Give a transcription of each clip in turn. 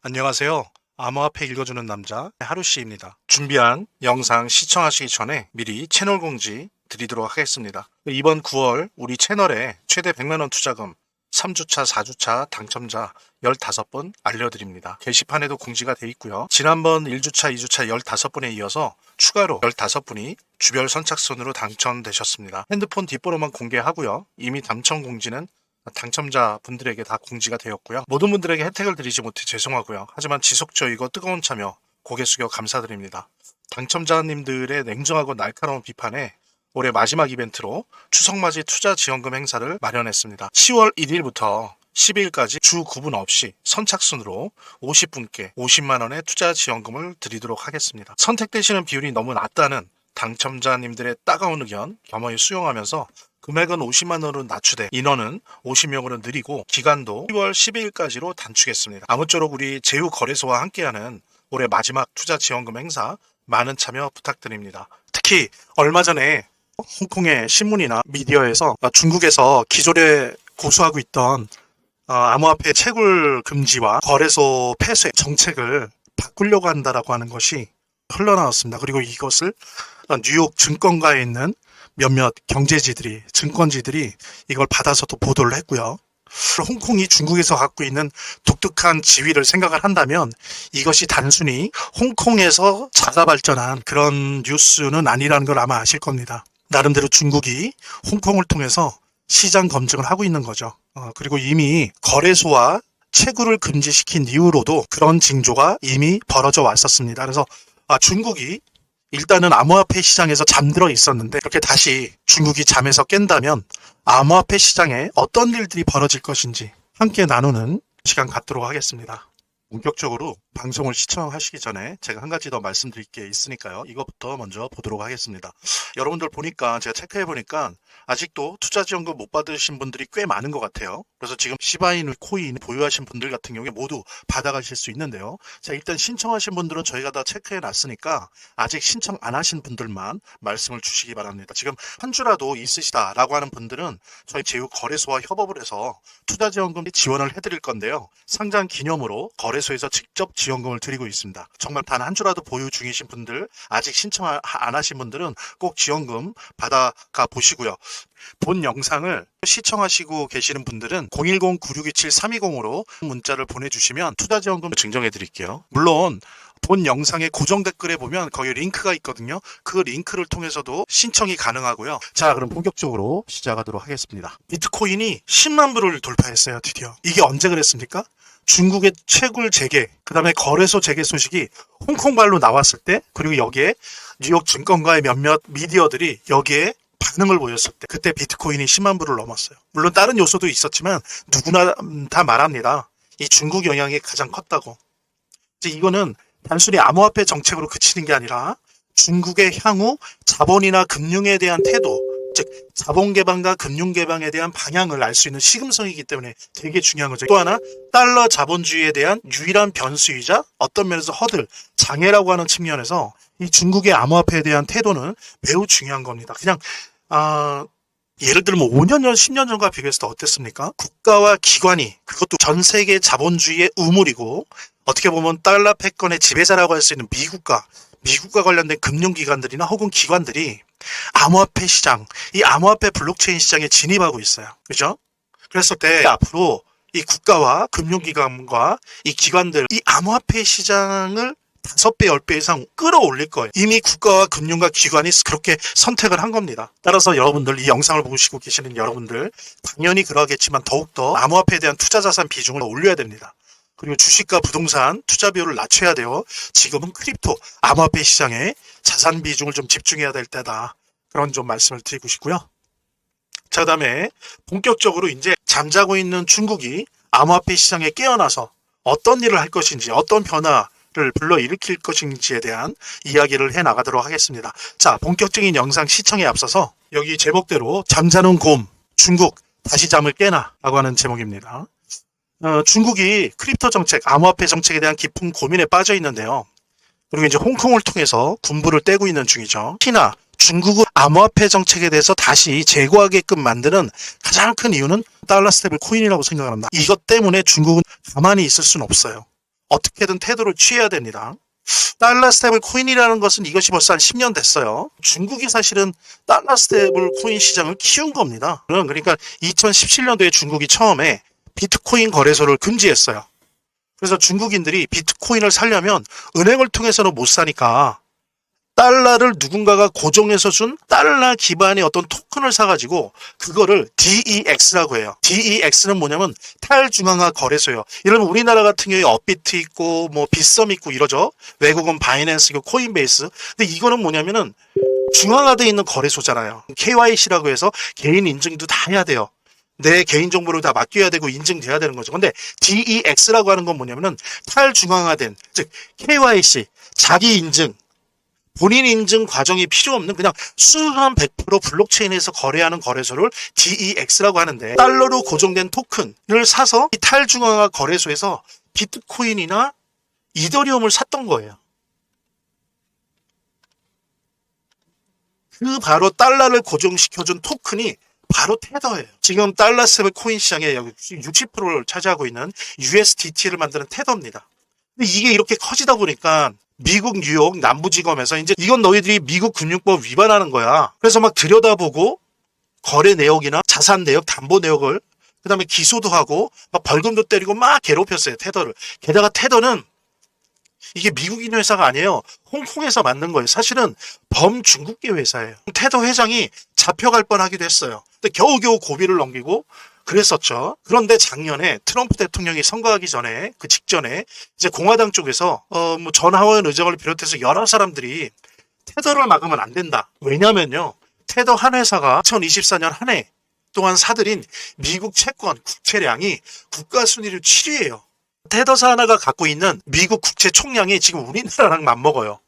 안녕하세요. 암호화폐 읽어주는 남자 하루씨입니다. 준비한 영상 시청하시기 전에 미리 채널 공지 드리도록 하겠습니다. 이번 9월 우리 채널에 최대 100만원 투자금 3주차, 4주차 당첨자 15분 알려드립니다. 게시판에도 공지가 돼 있고요. 지난번 1주차, 2주차 15분에 이어서 추가로 15분이 주별 선착순으로 당첨되셨습니다. 핸드폰 뒷번호만 공개하고요. 이미 당첨 공지는 당첨자 분들에게 다 공지가 되었고요. 모든 분들에게 혜택을 드리지 못해 죄송하고요. 하지만 지속적이고 뜨거운 참여 고개 숙여 감사드립니다. 당첨자님들의 냉정하고 날카로운 비판에 올해 마지막 이벤트로 추석맞이 투자지원금 행사를 마련했습니다. 10월 1일부터 12일까지 주 구분 없이 선착순으로 50분께 50만원의 투자지원금을 드리도록 하겠습니다. 선택되시는 비율이 너무 낮다는 당첨자님들의 따가운 의견 겸허히 수용하면서 금액은 50만원으로 낮추되 인원은 50명으로 늘리고 기간도 10월 12일까지로 단축했습니다. 아무쪼록 우리 제휴거래소와 함께하는 올해 마지막 투자지원금 행사 많은 참여 부탁드립니다. 특히 얼마 전에 홍콩의 신문이나 미디어에서 중국에서 기존에 고수하고 있던 암호화폐 채굴 금지와 거래소 폐쇄 정책을 바꾸려고 한다라고 하는 것이 흘러나왔습니다. 그리고 이것을 뉴욕 증권가에 있는 몇몇 경제지들이, 증권지들이 이걸 받아서 또 보도를 했고요. 홍콩이 중국에서 갖고 있는 독특한 지위를 생각을 한다면 이것이 단순히 홍콩에서 자가 발전한 그런 뉴스는 아니라는 걸 아마 아실 겁니다. 나름대로 중국이 홍콩을 통해서 시장 검증을 하고 있는 거죠. 그리고 이미 거래소와 채굴을 금지시킨 이후로도 그런 징조가 이미 벌어져 왔었습니다. 그래서 중국이 일단은 암호화폐 시장에서 잠들어 있었는데 이렇게 다시 중국이 잠에서 깬다면 암호화폐 시장에 어떤 일들이 벌어질 것인지 함께 나누는 시간 갖도록 하겠습니다. 본격적으로 방송을 시청하시기 전에 제가 한 가지 더 말씀드릴 게 있으니까요. 이것부터 먼저 보도록 하겠습니다. 여러분들 보니까 제가 체크해 보니까 아직도 투자지원금 못 받으신 분들이 꽤 많은 것 같아요. 그래서 지금 시바이누 코인 보유하신 분들 같은 경우에 모두 받아가실 수 있는데요. 자, 일단 신청하신 분들은 저희가 다 체크해 놨으니까 아직 신청 안 하신 분들만 말씀을 주시기 바랍니다. 지금 한 주라도 있으시다라고 하는 분들은 저희 제휴거래소와 협업을 해서 투자지원금 지원을 해드릴 건데요. 상장 기념으로 거래소에서 직접 지원금을 드리고 있습니다. 정말 단 한 주라도 보유 중이신 분들, 아직 신청 안 하신 분들은 꼭 지원금 받아가 보시고요. 본 영상을 시청하시고 계시는 분들은 010-9627-320으로 문자를 보내주시면 투자지원금 증정해 드릴게요. 물론 본 영상의 고정 댓글에 보면 거기 링크가 있거든요. 그 링크를 통해서도 신청이 가능하고요. 자, 그럼 본격적으로 시작하도록 하겠습니다. 비트코인이 10만 불을 돌파했어요. 드디어. 이게 언제 그랬습니까? 중국의 채굴 재개, 그 다음에 거래소 재개 소식이 홍콩발로 나왔을 때, 그리고 여기에 뉴욕 증권가의 몇몇 미디어들이 여기에 반응을 보였을 때, 그때 비트코인이 10만 불을 넘었어요. 물론 다른 요소도 있었지만 누구나 다 말합니다. 이 중국 영향이 가장 컸다고. 이제 이거는 단순히 암호화폐 정책으로 그치는 게 아니라 중국의 향후 자본이나 금융에 대한 태도, 즉 자본 개방과 금융 개방에 대한 방향을 알 수 있는 시금석이기 때문에 되게 중요한 거죠. 또 하나, 달러 자본주의에 대한 유일한 변수이자 어떤 면에서 허들, 장애라고 하는 측면에서 이 중국의 암호화폐에 대한 태도는 매우 중요한 겁니다. 그냥 예를 들면 5년 전, 10년 전과 비교했을 때 어땠습니까? 국가와 기관이, 그것도 전 세계 자본주의의 우물이고 어떻게 보면 달러 패권의 지배자라고 할 수 있는 미국과 관련된 금융기관들이나 혹은 기관들이 암호화폐 시장, 이 암호화폐 블록체인 시장에 진입하고 있어요. 그죠? 그랬을 때 앞으로 이 국가와 금융기관과 이 기관들, 이 암호화폐 시장을 5배, 10배 이상 끌어올릴 거예요. 이미 국가와 금융과 기관이 그렇게 선택을 한 겁니다. 따라서 여러분들, 이 영상을 보시고 계시는 여러분들, 당연히 그러겠지만 더욱더 암호화폐에 대한 투자 자산 비중을 올려야 됩니다. 그리고 주식과 부동산 투자 비율을 낮춰야 돼요. 지금은 크립토, 암호화폐 시장에 자산 비중을 좀 집중해야 될 때다. 그런 좀 말씀을 드리고 싶고요. 자, 그다음에 본격적으로 이제 잠자고 있는 중국이 암호화폐 시장에 깨어나서 어떤 일을 할 것인지, 어떤 변화를 불러일으킬 것인지에 대한 이야기를 해 나가도록 하겠습니다. 자, 본격적인 영상 시청에 앞서서 여기 제목대로 잠자는 곰, 중국 다시 잠을 깨나 라고 하는 제목입니다. 중국이 크립토 정책, 암호화폐 정책에 대한 깊은 고민에 빠져 있는데요. 그리고 이제 홍콩을 통해서 군부를 떼고 있는 중이죠. 특히나 중국은 암호화폐 정책에 대해서 다시 재고하게끔 만드는 가장 큰 이유는 달러 스테이블 코인이라고 생각합니다. 이것 때문에 중국은 가만히 있을 수는 없어요. 어떻게든 태도를 취해야 됩니다. 달러 스테이블 코인이라는 것은 이것이 벌써 한 10년 됐어요. 중국이 사실은 달러 스테이블 코인 시장을 키운 겁니다. 그러니까 2017년도에 중국이 처음에 비트코인 거래소를 금지했어요. 그래서 중국인들이 비트코인을 사려면 은행을 통해서는 못 사니까 달러를 누군가가 고정해서 준 달러 기반의 어떤 토큰을 사가지고 그거를 DEX라고 해요. DEX는 뭐냐면 탈중앙화 거래소예요. 이러면 우리나라 같은 경우에 업비트 있고 뭐 빗썸 있고 이러죠. 외국은 바이낸스 있고 코인베이스. 근데 이거는 뭐냐면은 중앙화되어 있는 거래소잖아요. KYC라고 해서 개인 인증도 다 해야 돼요. 내 개인정보를 다 맡겨야 되고 인증돼야 되는 거죠. 근데 DEX라고 하는 건 뭐냐면은 탈중앙화된, 즉 KYC, 자기 인증, 본인 인증 과정이 필요 없는 그냥 순수한 100% 블록체인에서 거래하는 거래소를 DEX라고 하는데, 달러로 고정된 토큰을 사서 이 탈중앙화 거래소에서 비트코인이나 이더리움을 샀던 거예요. 그 바로 달러를 고정시켜준 토큰이 바로 테더예요. 지금 달러 스테이블 코인 시장의 60%를 차지하고 있는 USDT를 만드는 테더입니다. 근데 이게 이렇게 커지다 보니까 미국 뉴욕 남부지검에서 이제 이건 너희들이 미국 금융법 위반하는 거야. 그래서 막 들여다보고 거래 내역이나 자산 내역, 담보 내역을 그다음에 기소도 하고 막 벌금도 때리고 막 괴롭혔어요, 테더를. 게다가 테더는 이게 미국인 회사가 아니에요. 홍콩에서 만든 거예요. 사실은 범중국계 회사예요. 테더 회장이 잡혀갈 뻔하기도 했어요. 근데 겨우겨우 고비를 넘기고 그랬었죠. 그런데 작년에 트럼프 대통령이 선거하기 전에, 그 직전에 이제 공화당 쪽에서 뭐 전 하원 의장을 비롯해서 여러 사람들이 테더를 막으면 안 된다. 왜냐면요, 테더 한 회사가 2024년 한 해 동안 사들인 미국 채권 국채량이 국가 순위를 7위예요. 테더사 하나가 갖고 있는 미국 국채 총량이 지금 우리나라랑 맞먹어요.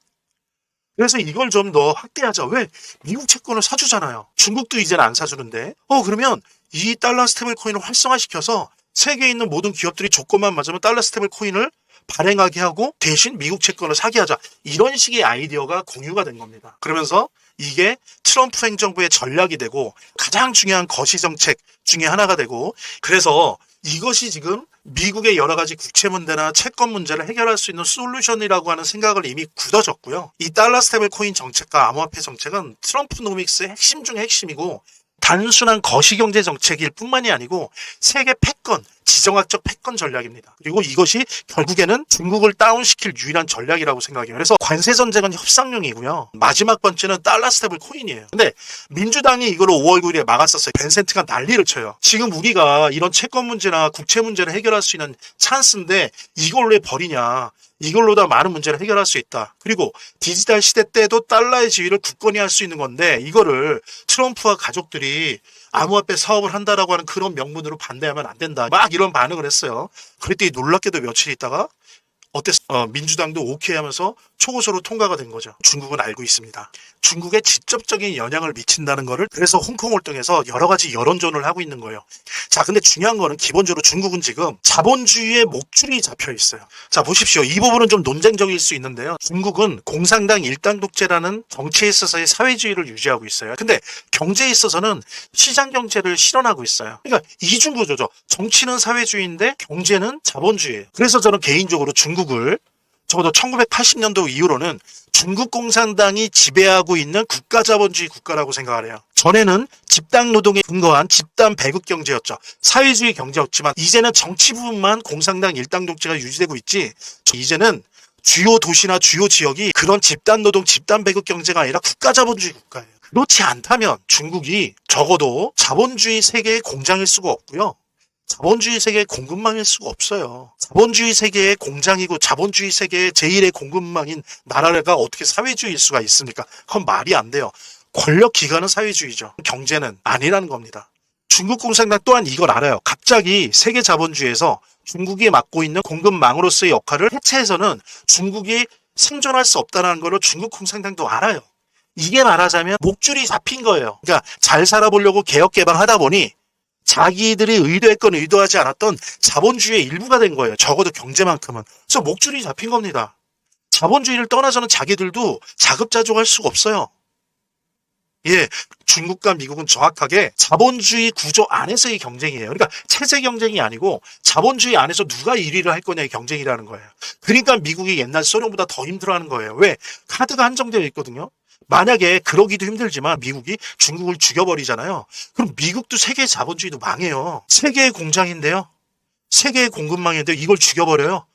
그래서 이걸 좀 더 확대하자. 왜? 미국 채권을 사주잖아요. 중국도 이제는 안 사주는데. 그러면 이 달러 스테이블 코인을 활성화시켜서 세계에 있는 모든 기업들이 조건만 맞으면 달러 스테이블 코인을 발행하게 하고 대신 미국 채권을 사게 하자. 이런 식의 아이디어가 공유가 된 겁니다. 그러면서 이게 트럼프 행정부의 전략이 되고 가장 중요한 거시정책 중에 하나가 되고, 그래서 이것이 지금 미국의 여러 가지 국채 문제나 채권 문제를 해결할 수 있는 솔루션이라고 하는 생각을 이미 굳어졌고요. 이 달러 스테이블 코인 정책과 암호화폐 정책은 트럼프 노믹스의 핵심 중의 핵심이고, 단순한 거시경제 정책일 뿐만이 아니고 세계 패권, 지정학적 패권 전략입니다. 그리고 이것이 결국에는 중국을 다운시킬 유일한 전략이라고 생각해요. 그래서 관세 전쟁은 협상용이고요. 마지막 번째는 달러 스테이블 코인이에요. 근데 민주당이 이거를 5월 9일에 막았었어요. 벤센트가 난리를 쳐요. 지금 우리가 이런 채권 문제나 국채 문제를 해결할 수 있는 찬스인데 이걸 왜 버리냐. 이걸로 다 많은 문제를 해결할 수 있다. 그리고 디지털 시대 때도 달러의 지위를 굳건히 할 수 있는 건데 이거를 트럼프와 가족들이 암호화폐 사업을 한다라고 하는 그런 명분으로 반대하면 안 된다. 막 이런 반응을 했어요. 그랬더니 놀랍게도 며칠 있다가 민주당도 오케이 하면서 초고소로 통과가 된 거죠. 중국은 알고 있습니다. 중국에 직접적인 영향을 미친다는 거를. 그래서 홍콩을 통해서 여러 가지 여론전을 하고 있는 거예요. 자, 근데 중요한 거는 기본적으로 중국은 지금 자본주의의 목줄이 잡혀 있어요. 자, 보십시오. 이 부분은 좀 논쟁적일 수 있는데요. 중국은 공산당 일당 독재라는 정치에 있어서의 사회주의를 유지하고 있어요. 근데 경제에 있어서는 시장 경제를 실현하고 있어요. 그러니까 이중구조죠. 정치는 사회주의인데 경제는 자본주의예요. 그래서 저는 개인적으로 중국을 적어도 1980년도 이후로는 중국 공산당이 지배하고 있는 국가자본주의 국가라고 생각을 해요. 전에는 집단 노동에 근거한 집단 배급 경제였죠. 사회주의 경제였지만 이제는 정치 부분만 공산당 일당 독재가 유지되고 있지, 이제는 주요 도시나 주요 지역이 그런 집단 노동, 집단 배급 경제가 아니라 국가자본주의 국가예요. 그렇지 않다면 중국이 적어도 자본주의 세계의 공장일 수가 없고요. 자본주의 세계의 공급망일 수가 없어요. 자본주의 세계의 공장이고 자본주의 세계의 제1의 공급망인 나라가 어떻게 사회주의일 수가 있습니까? 그건 말이 안 돼요. 권력 기관은 사회주의죠. 경제는 아니라는 겁니다. 중국 공산당 또한 이걸 알아요. 갑자기 세계 자본주의에서 중국이 맡고 있는 공급망으로서의 역할을 해체해서는 중국이 생존할 수 없다는 걸 중국 공산당도 알아요. 이게 말하자면 목줄이 잡힌 거예요. 그러니까 잘 살아보려고 개혁 개방하다 보니 자기들이 의도했건 의도하지 않았던 자본주의의 일부가 된 거예요. 적어도 경제만큼은. 그래서 목줄이 잡힌 겁니다. 자본주의를 떠나서는 자기들도 자급자족할 수가 없어요. 예, 중국과 미국은 정확하게 자본주의 구조 안에서의 경쟁이에요. 그러니까 체제 경쟁이 아니고 자본주의 안에서 누가 1위를 할 거냐의 경쟁이라는 거예요. 그러니까 미국이 옛날 소련보다 더 힘들어하는 거예요. 왜? 카드가 한정되어 있거든요. 만약에 그러기도 힘들지만 미국이 중국을 죽여버리잖아요. 그럼 미국도 세계 자본주의도 망해요. 세계의 공장인데요. 세계의 공급망인데 이걸 죽여버려요.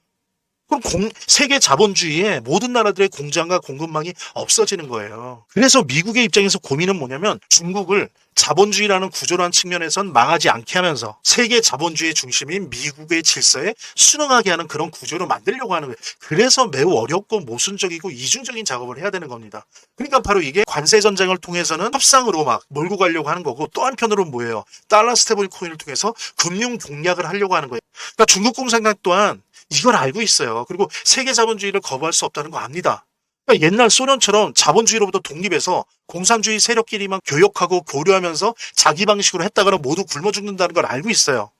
그럼 세계 자본주의의 모든 나라들의 공장과 공급망이 없어지는 거예요. 그래서 미국의 입장에서 고민은 뭐냐면 중국을 자본주의라는 구조라는 측면에선 망하지 않게 하면서 세계 자본주의의 중심인 미국의 질서에 순응하게 하는 그런 구조를 만들려고 하는 거예요. 그래서 매우 어렵고 모순적이고 이중적인 작업을 해야 되는 겁니다. 그러니까 바로 이게 관세 전쟁을 통해서는 협상으로 막 몰고 가려고 하는 거고, 또 한편으로는 뭐예요? 달러 스테이블 코인을 통해서 금융 공략을 하려고 하는 거예요. 그러니까 중국 공산당 또한 이걸 알고 있어요. 그리고 세계 자본주의를 거부할 수 없다는 거 압니다. 그러니까 옛날 소련처럼 자본주의로부터 독립해서 공산주의 세력끼리만 교역하고 교류하면서 자기 방식으로 했다가는 모두 굶어 죽는다는 걸 알고 있어요.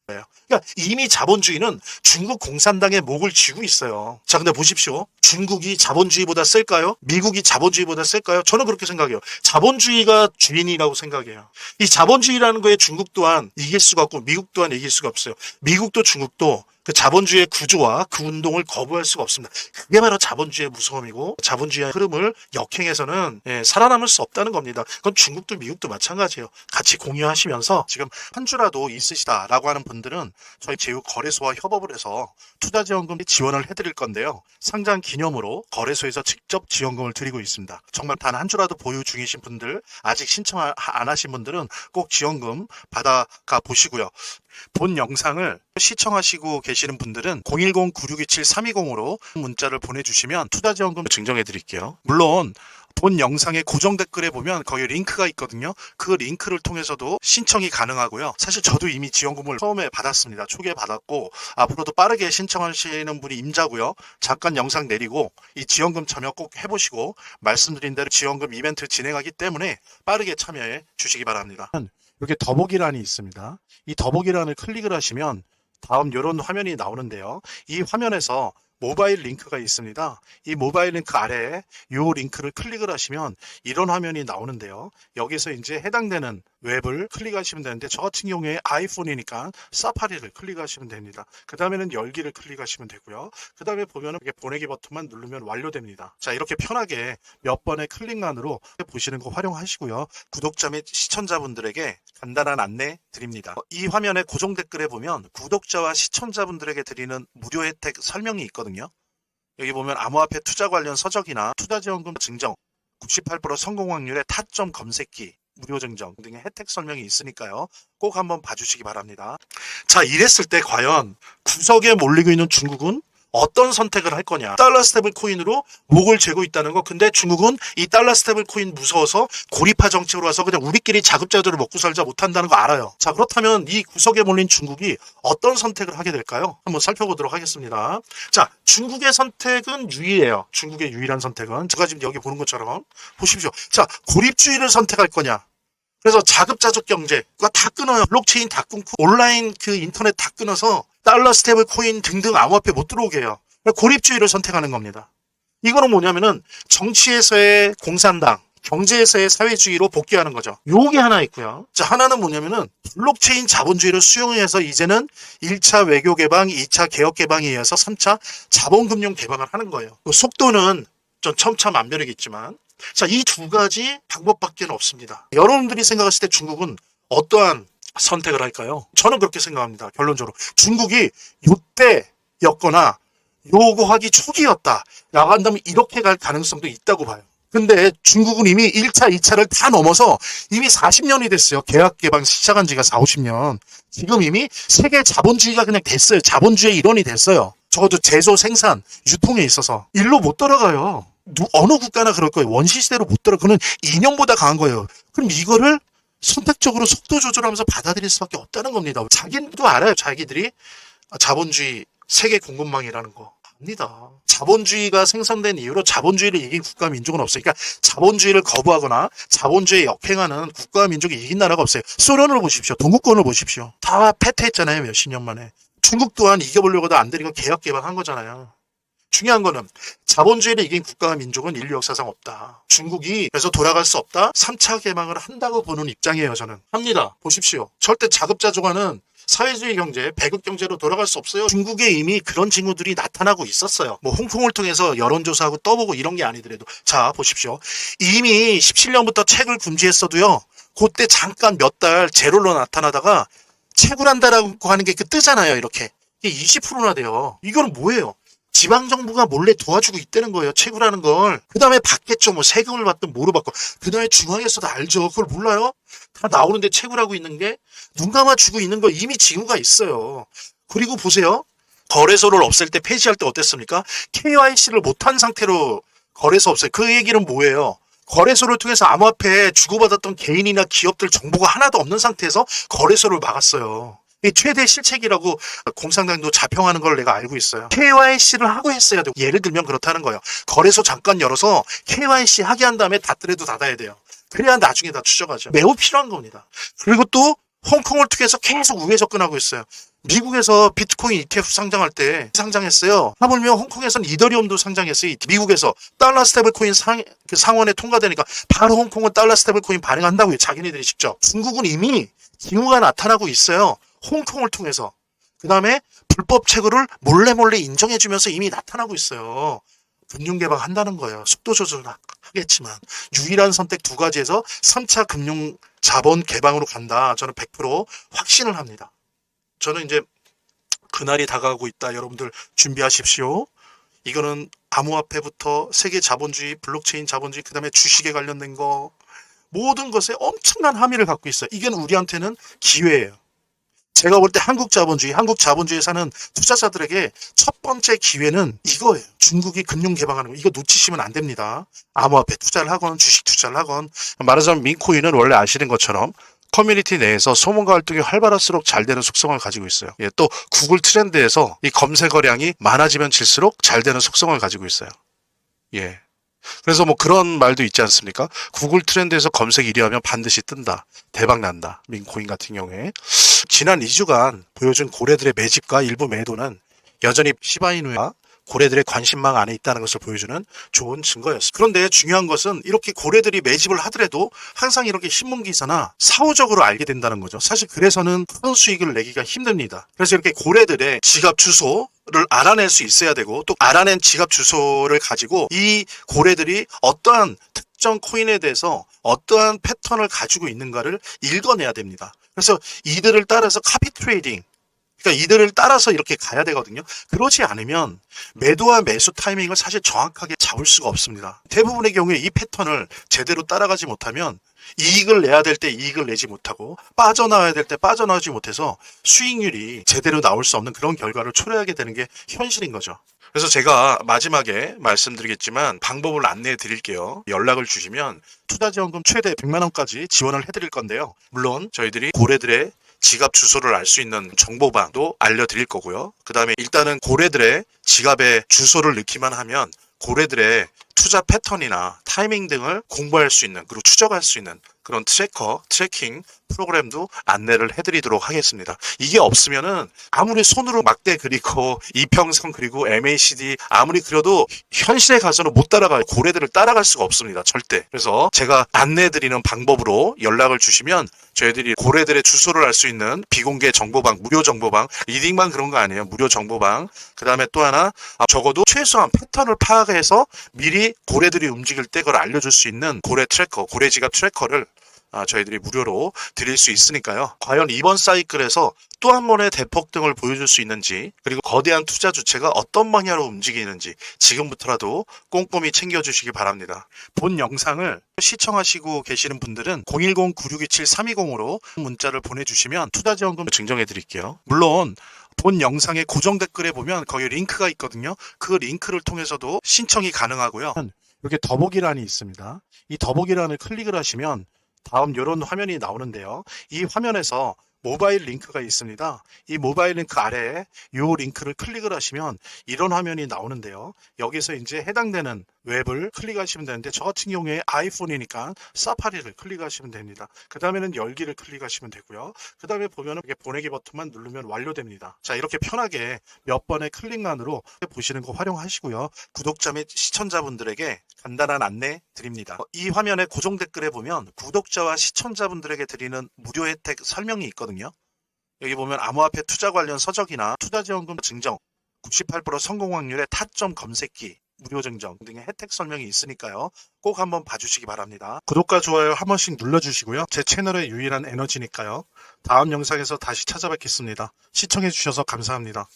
그러니까 이미 자본주의는 중국 공산당의 목을 쥐고 있어요. 자, 근데 보십시오. 중국이 자본주의보다 셀까요? 미국이 자본주의보다 셀까요? 저는 그렇게 생각해요. 자본주의가 주인이라고 생각해요. 이 자본주의라는 거에 중국 또한 이길 수가 없고 미국 또한 이길 수가 없어요. 미국도 중국도 그 자본주의의 구조와 그 운동을 거부할 수가 없습니다. 그게 바로 자본주의의 무서움이고, 자본주의의 흐름을 역행해서는 살아남을 수 없다는 겁니다. 그건 중국도 미국도 마찬가지예요. 같이 공유하시면서 지금 한 주라도 있으시다라고 하는 분들은 저희 제휴거래소와 협업을 해서 투자지원금 지원을 해드릴 건데요. 상장 기념으로 거래소에서 직접 지원금을 드리고 있습니다. 정말 단 한 주라도 보유 중이신 분들, 아직 신청 안 하신 분들은 꼭 지원금 받아가 보시고요. 본 영상을 시청하시고 계시는 분들은 010-9627-320으로 문자를 보내주시면 투자지원금 증정해 드릴게요. 물론 본 영상의 고정 댓글에 보면 거기 링크가 있거든요. 그 링크를 통해서도 신청이 가능하고요. 사실 저도 이미 지원금을 처음에 받았습니다. 초기에 받았고, 앞으로도 빠르게 신청하시는 분이 임자고요. 잠깐 영상 내리고 이 지원금 참여 꼭 해보시고, 말씀드린 대로 지원금 이벤트 진행하기 때문에 빠르게 참여해 주시기 바랍니다. 이렇게 더보기란이 있습니다. 이 더보기란을 클릭을 하시면 다음 이런 화면이 나오는데요. 이 화면에서 모바일 링크가 있습니다. 이 모바일 링크 아래에 이 링크를 클릭을 하시면 이런 화면이 나오는데요. 여기서 이제 해당되는 웹을 클릭하시면 되는데, 저 같은 경우에 아이폰이니까 사파리를 클릭하시면 됩니다. 그 다음에는 열기를 클릭하시면 되고요. 그 다음에 보면 이렇게 보내기 버튼만 누르면 완료됩니다. 자, 이렇게 편하게 몇 번의 클릭만으로 보시는 거 활용하시고요. 구독자 및 시청자분들에게 간단한 안내 드립니다. 이 화면의 고정 댓글에 보면 구독자와 시청자분들에게 드리는 무료 혜택 설명이 있거든요. 여기 보면 암호화폐 투자 관련 서적이나 투자지원금 증정, 98% 성공 확률의 타점 검색기, 무료 증정 등의 혜택 설명이 있으니까요. 꼭 한번 봐주시기 바랍니다. 자, 이랬을 때 과연 구석에 몰리고 있는 중국은 어떤 선택을 할 거냐. 달러 스테이블 코인으로 목을 죄고 있다는 거. 근데 중국은 이 달러 스테이블 코인 무서워서 고립화 정책으로 와서 그냥 우리끼리 자급자족으로 먹고 살자 못한다는 거 알아요. 자, 그렇다면 이 구석에 몰린 중국이 어떤 선택을 하게 될까요? 한번 살펴보도록 하겠습니다. 자, 중국의 선택은 유일해요. 중국의 유일한 선택은 제가 지금 여기 보는 것처럼 보십시오. 자, 고립주의를 선택할 거냐. 그래서 자급자족 경제가 다 끊어요. 블록체인 다 끊고 온라인 그 인터넷 다 끊어서 달러 스테이블 코인 등등 암호화폐 못 들어오게 해요. 고립주의를 선택하는 겁니다. 이거는 뭐냐면은 정치에서의 공산당, 경제에서의 사회주의로 복귀하는 거죠. 요게 하나 있고요. 자, 하나는 뭐냐면은 블록체인 자본주의를 수용해서 이제는 1차 외교 개방, 2차 개혁 개방에 이어서 3차 자본금융 개방을 하는 거예요. 속도는 좀 첨차만별이겠지만, 자, 이 두 가지 방법밖에 없습니다. 여러분들이 생각했을 때 중국은 어떠한 선택을 할까요? 저는 그렇게 생각합니다. 결론적으로 중국이 요때였거나 요거 하기 초기였다 라고 한다면 이렇게 갈 가능성도 있다고 봐요. 근데 중국은 이미 1차, 2차를 다 넘어서 이미 40년이 됐어요. 개혁 개방 시작한 지가 4, 50년. 지금 이미 세계 자본주의가 그냥 됐어요. 자본주의의 일원이 됐어요. 적어도 제조, 생산, 유통에 있어서 일로 못 돌아가요. 어느 국가나 그럴 거예요. 원시시대로 못 돌아가. 그는 이념보다 강한 거예요. 그럼 이거를 선택적으로 속도 조절하면서 받아들일 수밖에 없다는 겁니다. 자기도 알아요. 자기들이 자본주의 세계 공급망이라는 거 압니다. 자본주의가 생성된 이후로 자본주의를 이긴 국가 민족은 없어요. 그러니까 자본주의를 거부하거나 자본주의에 역행하는 국가 민족이 이긴 나라가 없어요. 소련을 보십시오. 동구권을 보십시오. 다 패퇴했잖아요. 몇십 년 만에. 중국 또한 이겨보려고도 안 되니까 개혁 개방한 거잖아요. 중요한 거는 자본주의를 이긴 국가와 민족은 인류 역사상 없다. 중국이 그래서 돌아갈 수 없다. 3차 개방을 한다고 보는 입장이에요. 저는 합니다. 보십시오. 절대 자급자족하는 사회주의 경제, 배급 경제로 돌아갈 수 없어요. 중국에 이미 그런 징후들이 나타나고 있었어요. 뭐 홍콩을 통해서 여론조사하고 떠보고 이런 게 아니더라도. 자, 보십시오. 이미 17년부터 채굴 금지했어도요. 그때 잠깐 몇 달 제로로 나타나다가 채굴한다라고 하는 게 그 뜨잖아요. 이렇게. 이게 20%나 돼요. 이거는 뭐예요? 지방정부가 몰래 도와주고 있다는 거예요. 채굴하는 걸. 그 다음에 받겠죠. 뭐 세금을 받든 뭐로 받고. 그 다음에 중앙에서도 알죠. 그걸 몰라요? 다 나오는데 채굴하고 있는 게 눈 감아주고 있는 거 이미 징후가 있어요. 그리고 보세요. 거래소를 없앨 때 폐지할 때 어땠습니까? KYC를 못한 상태로 거래소 없어요. 그 얘기는 뭐예요? 거래소를 통해서 암호화폐 주고받았던 개인이나 기업들 정보가 하나도 없는 상태에서 거래소를 막았어요. 이 최대 실책이라고 공산당도 자평하는 걸 내가 알고 있어요. KYC를 하고 했어야 돼요. 예를 들면 그렇다는 거예요. 거래소 잠깐 열어서 KYC 하게 한 다음에 닫더라도 닫아야 돼요. 그래야 나중에 다 추적하죠. 매우 필요한 겁니다. 그리고 또 홍콩을 통해서 계속 우회 접근하고 있어요. 미국에서 비트코인 ETF 상장할 때 상장했어요. 하물며 홍콩에서는 이더리움도 상장했어요. 미국에서 달러 스테이블 코인 상원에 통과되니까 바로 홍콩은 달러 스테이블 코인 발행한다고요. 자기네들이 직접. 중국은 이미 징후가 나타나고 있어요. 홍콩을 통해서. 그 다음에 불법 채굴을 몰래 인정해주면서 이미 나타나고 있어요. 금융 개방한다는 거예요. 속도 조절하겠지만 유일한 선택 두 가지에서 3차 금융 자본 개방으로 간다. 저는 100% 확신을 합니다. 저는 이제 그날이 다가오고 있다. 여러분들 준비하십시오. 이거는 암호화폐부터 세계 자본주의, 블록체인 자본주의, 그 다음에 주식에 관련된 거 모든 것에 엄청난 함의를 갖고 있어요. 이건 우리한테는 기회예요. 제가 볼 때 한국 자본주의에 사는 투자자들에게 첫 번째 기회는 이거예요. 중국이 금융 개방하는 거. 이거 놓치시면 안 됩니다. 암호화폐 투자를 하건 주식 투자를 하건. 말하자면 민코인은 원래 아시는 것처럼 커뮤니티 내에서 소문과 활동이 활발할수록 잘 되는 속성을 가지고 있어요. 예, 또 구글 트렌드에서 이 검색어량이 많아지면 질수록 잘 되는 속성을 가지고 있어요. 예. 그래서 뭐 그런 말도 있지 않습니까? 구글 트렌드에서 검색 1위 하면 반드시 뜬다. 대박 난다. 민코인 같은 경우에. 지난 2주간 보여준 고래들의 매집과 일부 매도는 여전히 시바이누와 고래들의 관심망 안에 있다는 것을 보여주는 좋은 증거였습니다. 그런데 중요한 것은 이렇게 고래들이 매집을 하더라도 항상 이렇게 신문기사나 사후적으로 알게 된다는 거죠. 사실 그래서는 큰 수익을 내기가 힘듭니다. 그래서 이렇게 고래들의 지갑 주소를 알아낼 수 있어야 되고 또 알아낸 지갑 주소를 가지고 이 고래들이 어떠한 특정 코인에 대해서 어떠한 패턴을 가지고 있는가를 읽어내야 됩니다. 그래서 이들을 따라서 카피 트레이딩, 그러니까 이들을 따라서 이렇게 가야 되거든요. 그렇지 않으면 매도와 매수 타이밍을 사실 정확하게 잡을 수가 없습니다. 대부분의 경우에 이 패턴을 제대로 따라가지 못하면 이익을 내야 될 때 이익을 내지 못하고 빠져나와야 될 때 빠져나오지 못해서 수익률이 제대로 나올 수 없는 그런 결과를 초래하게 되는 게 현실인 거죠. 그래서 제가 마지막에 말씀드리겠지만 방법을 안내해 드릴게요. 연락을 주시면 투자지원금 최대 100만 원까지 지원을 해드릴 건데요. 물론 저희들이 고래들의 지갑 주소를 알 수 있는 정보방도 알려드릴 거고요. 그 다음에 일단은 고래들의 지갑의 주소를 넣기만 하면 고래들의 투자 패턴이나 타이밍 등을 공부할 수 있는, 그리고 추적할 수 있는 그런 트래킹 프로그램도 안내를 해드리도록 하겠습니다. 이게 없으면은 아무리 손으로 막대 그리고 이평선 그리고 MACD 아무리 그려도 현실에 가서는 못 따라가요. 고래들을 따라갈 수가 없습니다. 절대. 그래서 제가 안내해드리는 방법으로 연락을 주시면 저희들이 고래들의 주소를 알 수 있는 비공개 정보방, 무료 정보방, 리딩방 그런 거 아니에요. 무료 정보방. 그 다음에 또 하나 적어도 최소한 패턴을 파악해서 미리 고래들이 움직일 때 그걸 알려줄 수 있는 고래 트래커, 고래지갑 트래커를 저희들이 무료로 드릴 수 있으니까요. 과연 이번 사이클에서 또 한 번의 대폭등을 보여줄 수 있는지, 그리고 거대한 투자 주체가 어떤 방향으로 움직이는지 지금부터라도 꼼꼼히 챙겨주시기 바랍니다. 본 영상을 시청하시고 계시는 분들은 010-9627-320으로 문자를 보내주시면 투자지원금 증정해 드릴게요. 물론 본 영상의 고정 댓글에 보면 거기 링크가 있거든요. 그 링크를 통해서도 신청이 가능하고요. 이렇게 더보기란이 있습니다. 이 더보기란을 클릭을 하시면 다음 이런 화면이 나오는데요. 이 화면에서 모바일 링크가 있습니다. 이 모바일 링크 아래에 이 링크를 클릭을 하시면 이런 화면이 나오는데요. 여기서 이제 해당되는 웹을 클릭하시면 되는데 저 같은 경우에 아이폰이니까 사파리를 클릭하시면 됩니다. 그 다음에는 열기를 클릭하시면 되고요. 그 다음에 보면은 이렇게 보내기 버튼만 누르면 완료됩니다. 자, 이렇게 편하게 몇 번의 클릭만으로 보시는 거 활용하시고요. 구독자 및 시청자분들에게 간단한 안내 드립니다. 이 화면의 고정 댓글에 보면 구독자와 시청자분들에게 드리는 무료 혜택 설명이 있거든요. 여기 보면 암호화폐 투자 관련 서적이나 투자지원금 증정, 98% 성공 확률의 타점 검색기, 무료 증정 등의 혜택 설명이 있으니까요. 꼭 한번 봐주시기 바랍니다. 구독과 좋아요 한 번씩 눌러주시고요. 제 채널의 유일한 에너지니까요. 다음 영상에서 다시 찾아뵙겠습니다. 시청해주셔서 감사합니다.